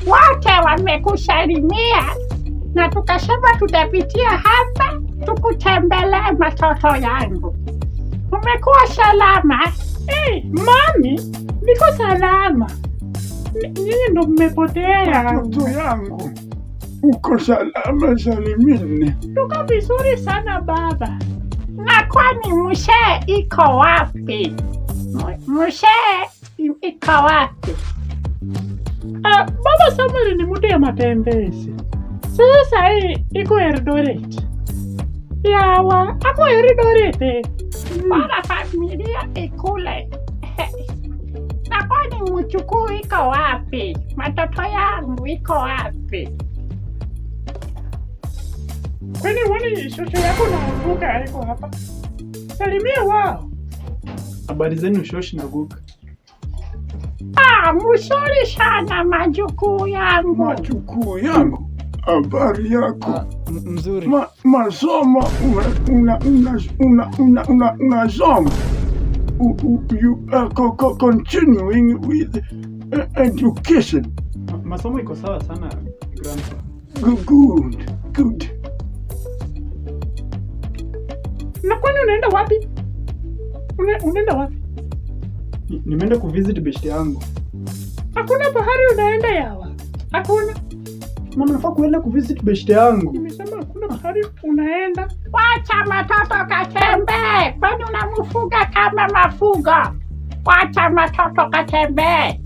wote wamekusalimia na tukasema tutapitia hapa tukutembelea matoto yangu. Umekuwa salama? Mami, niko salama. Nyinyi ndo mmepotea. Mtoto yangu, uko salama salimini? Tuko vizuri sana baba. Na kwani mshe iko wapi? Mshe iko wapi? Baba Samuel ni mtu ya matembezi. Sasa hii iko Eldoret. Yawa, ako Eldoret. Bora familia ikule. Na kwani mchukuu iko wapi? Matoto yangu iko wapi? Kwani wani shosho yako na Guka iko hapa? Salimia wao. Habari zenu shoshi na Guka? Mzuri sana majukuu yangu. Majukuu yangu, habari yako? Mzuri. Masomo unasoma? You are continuing with education. Masomo iko sawa sana grandpa. Good. Na kwani unaenda wapi? Unaenda wapi? Nimeenda kuvisit beshte yangu. Hakuna pahali unaenda Yawa? Hakuna. Mama, nafaa kuenda kuvisit beshte yangu. Nimesema hakuna pahali unaenda. Wacha matoto katembee. Kwani unamfuga kama mafugo? Wacha matoto katembee.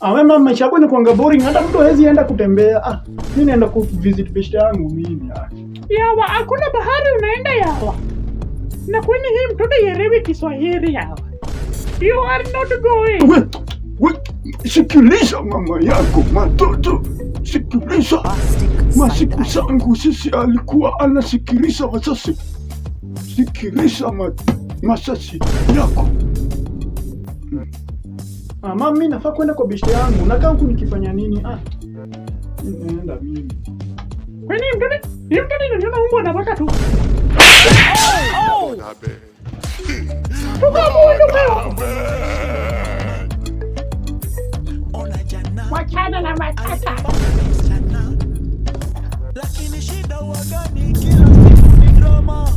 Wewe mama, maisha yako inakuanga boring, hata mtu hawezi enda kutembea. Mimi naenda kuvisit beshte yangu mimi. Yawa, hakuna pahali unaenda Yawa. Na kwani hii mtoto yerewi Kiswahili Yawa? You are not going. Wait, sikiliza mama yako matoto. Sikiliza. Masiku zangu sisi alikuwa anasikiliza wasasi. Sikiliza masasi yako. Mama, mimi nafaa kwenda kwa beshte yangu. Nakaa huku nikifanya nini? Nenda mimi. Kwani mtoto ndio mbona anataka tu. Wachana na matata. Lakini shida wagani kila siku ni drama.